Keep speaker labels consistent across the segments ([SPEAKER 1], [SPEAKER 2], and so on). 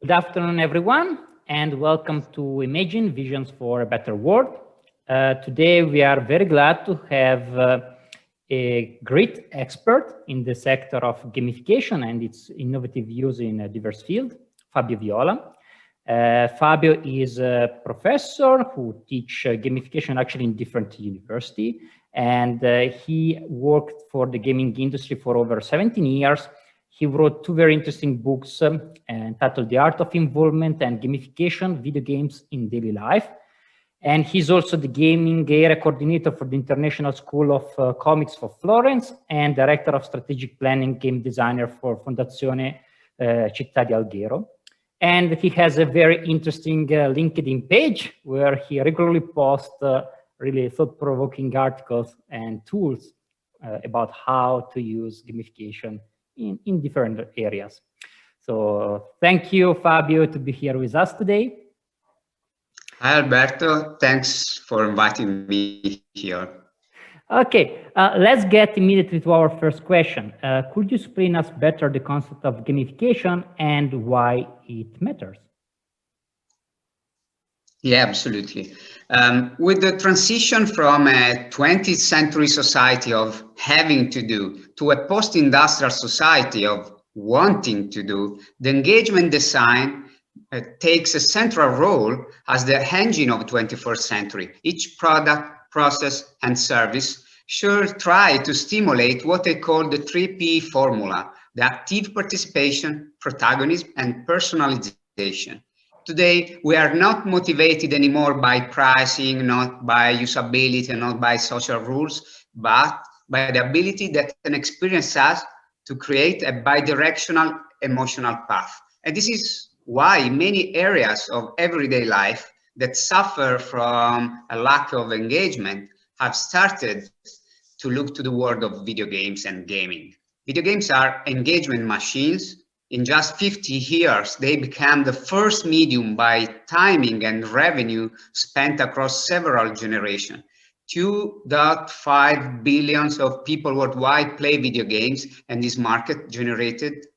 [SPEAKER 1] Good afternoon, everyone, and welcome to Imagine Visions for a Better World. Today, we are very glad to have a great expert in the sector of gamification and its innovative use in a diverse field, Fabio Viola. Fabio is a professor who teaches gamification actually in different universities, and he worked for the gaming industry for over 17 years. He wrote two very interesting books entitled The Art of Involvement and Gamification, Video Games in Daily Life. And he's also the gaming area coordinator for the International School of Comics for Florence and director of strategic planning game designer for Fondazione Città di Alghero. And he has a very interesting LinkedIn page where he regularly posts really thought-provoking articles and tools about how to use gamification in different areas. So thank you, Fabio, to be here with us today.
[SPEAKER 2] Hi, Alberto. Thanks for inviting me here.
[SPEAKER 1] Okay, let's get immediately to our first question. Could you explain us better the concept of gamification and why it matters?
[SPEAKER 2] Yeah, absolutely. With the transition from a 20th century society of having to do to a post-industrial society of wanting to do, the engagement design takes a central role as the engine of the 21st century. Each product, process, and service should try to stimulate what they call the 3P formula: the active participation, protagonism, and personalization. Today, we are not motivated anymore by pricing, not by usability, not by social rules, but by the ability that an experience has to create a bidirectional emotional path. And this is why many areas of everyday life that suffer from a lack of engagement have started to look to the world of video games and gaming. Video games are engagement machines. In just 50 years, they became the first medium by timing and revenue spent across several generations. 2.5 billion of people worldwide play video games, and this market generated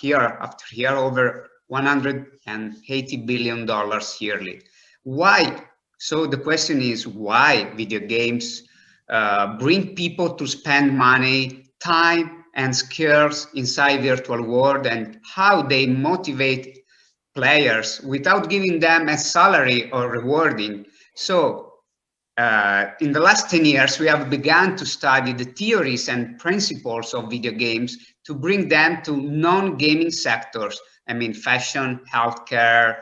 [SPEAKER 2] year after year over $180 billion yearly. Why? So the question is, why video games bring people to spend money, time, and skills inside virtual world, and how they motivate players without giving them a salary or rewarding. So in the last 10 years, we have begun to study the theories and principles of video games to bring them to non-gaming sectors. I mean, fashion, healthcare,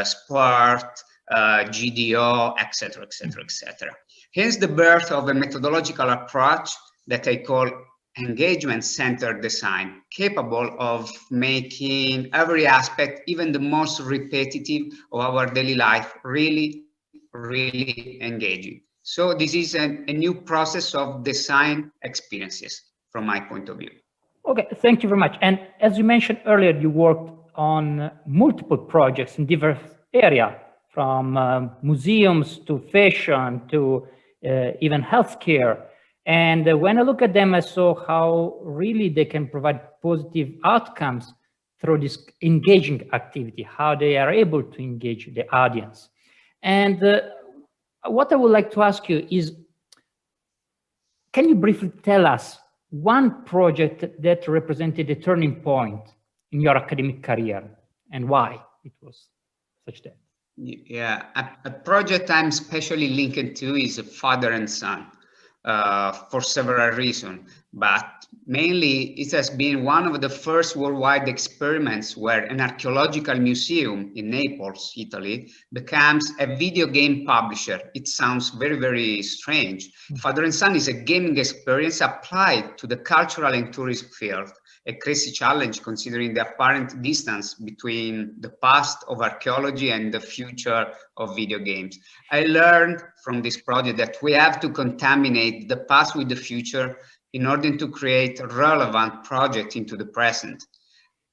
[SPEAKER 2] sport, GDO, etc., etc., etc. Hence the birth of a methodological approach that I call engagement-centered design, capable of making every aspect, even the most repetitive of our daily life, really, really engaging. So this is a new process of design experiences from my point of view.
[SPEAKER 1] Okay, thank you very much. And as you mentioned earlier, you worked on multiple projects in diverse areas, from museums to fashion to even healthcare. And when I look at them, I saw how really they can provide positive outcomes through this engaging activity, how they are able to engage the audience. And what I would like to ask you is, can you briefly tell us one project that represented a turning point in your academic career and why it was such that?
[SPEAKER 2] Yeah, a project I'm especially linked to is Father and Son. For several reasons, but mainly it has been one of the first worldwide experiments where an archaeological museum in Naples, Italy, becomes a video game publisher. It sounds very, very strange. Father and Son is a gaming experience applied to the cultural and tourism field, a crazy challenge considering the apparent distance between the past of archaeology and the future of video games. I learned from this project that we have to contaminate the past with the future in order to create a relevant project into the present.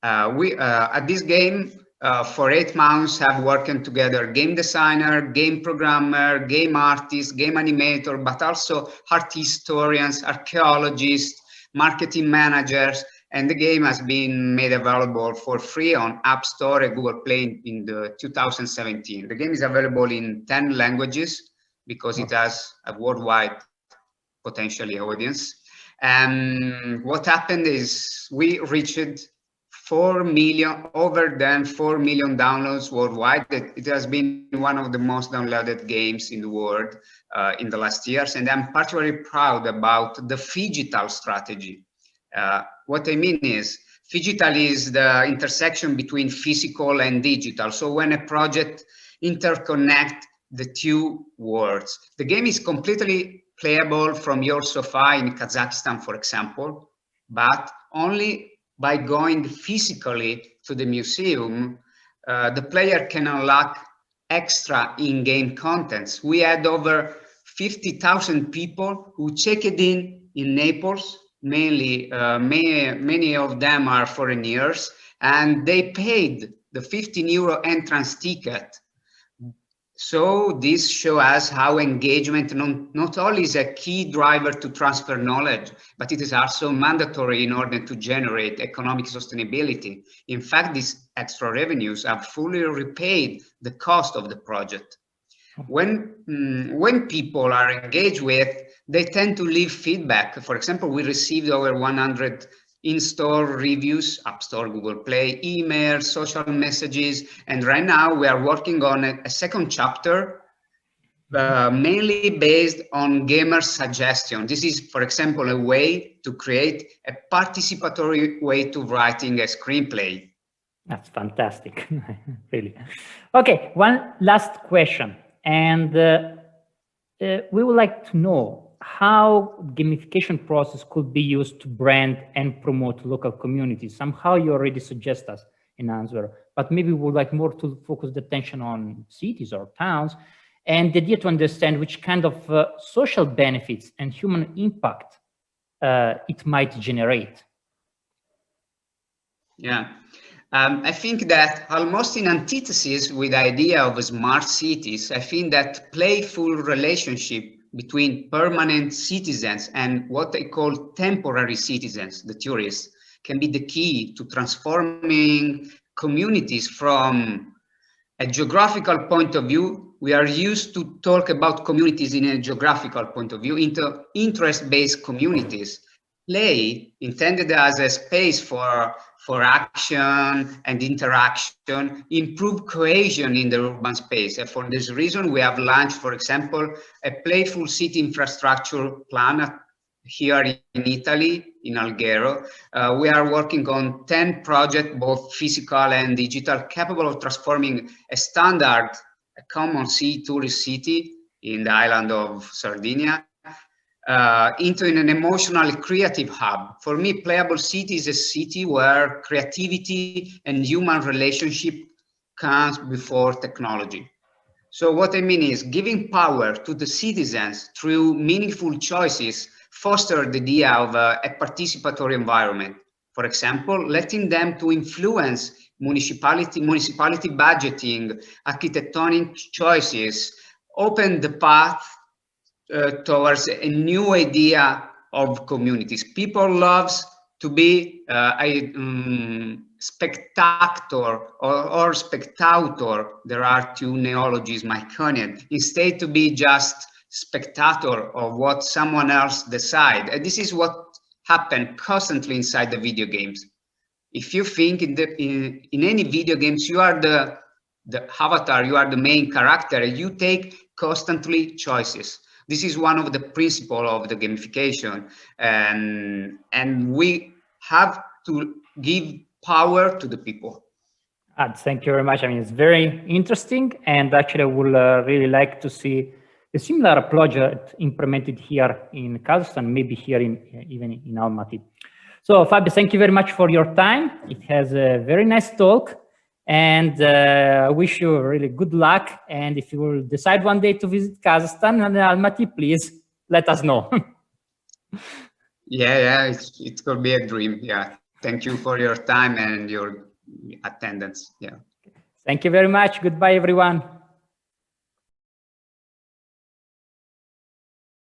[SPEAKER 2] At this game, for 8 months, have worked together game designer, game programmer, game artist, game animator, but also art historians, archaeologists, marketing managers, and the game has been made available for free on App Store and Google Play in the 2017. The game is available in 10 languages because it has a worldwide potentially audience. And what happened is we reached 4 million, over than 4 million downloads worldwide. It has been one of the most downloaded games in the world in the last years. And I'm particularly proud about the phygital strategy. What I mean is, phygital is the intersection between physical and digital. So when a project interconnect the two worlds, the game is completely playable from your sofa in Kazakhstan, for example, but only by going physically to the museum, the player can unlock extra in-game contents. We had over 50,000 people who checked in Naples, mainly, many of them are foreigners, and they paid the €15 entrance ticket. So this shows us how engagement not only is a key driver to transfer knowledge, but it is also mandatory in order to generate economic sustainability. In fact, these extra revenues have fully repaid the cost of the project. When people are engaged with, they tend to leave feedback. For example, we received over 100 in-store reviews, App Store, Google Play, emails, social messages, and right now we are working on a second chapter, mainly based on gamer suggestion. This is, for example, a way to create a participatory way to writing a screenplay.
[SPEAKER 1] That's fantastic, really. Okay, one last question, and we would like to know how gamification process could be used to brand and promote local communities. Somehow you already suggest us an answer, but maybe we would like more to focus the attention on cities or towns, and the idea to understand which kind of social benefits and human impact it might generate.
[SPEAKER 2] Yeah. I think that almost in antithesis with the idea of smart cities, I think that playful relationship between permanent citizens and what they call temporary citizens, the tourists, can be the key to transforming communities from a geographical point of view. We are used to talk about communities in a geographical point of view into interest-based communities. Play, intended as a space for action and interaction, improve cohesion in the urban space. And for this reason, we have launched, for example, a playful city infrastructure plan here in Italy, in Alghero. We are working on 10 projects, both physical and digital, capable of transforming a standard, a common tourist city in the island of Sardinia into an emotional creative hub. For me, Playable City is a city where creativity and human relationship comes before technology. So what I mean is giving power to the citizens through meaningful choices foster the idea of a participatory environment. For example, letting them to influence municipality budgeting, architectonic choices, open the path towards a new idea of communities. People loves to be a spectator or spectator. There are two neologisms, iconic. Instead to be just spectator of what someone else decide. And this is what happens constantly inside the video games. If you think in any video games, you are the avatar, you are the main character, you take constantly choices. This is one of the principles of the gamification, and we have to give power to the people.
[SPEAKER 1] Thank you very much. I mean, it's very interesting, and actually I would really like to see a similar project implemented here in Kazakhstan, maybe here even in Almaty. So Fabio, thank you very much for your time. It has a very nice talk, and I wish you really good luck. And if you will decide one day to visit Kazakhstan and Almaty, please let us know.
[SPEAKER 2] Yeah, it could be a dream. Yeah, thank you for your time and your attendance. Yeah.
[SPEAKER 1] Thank you very much. Goodbye, everyone.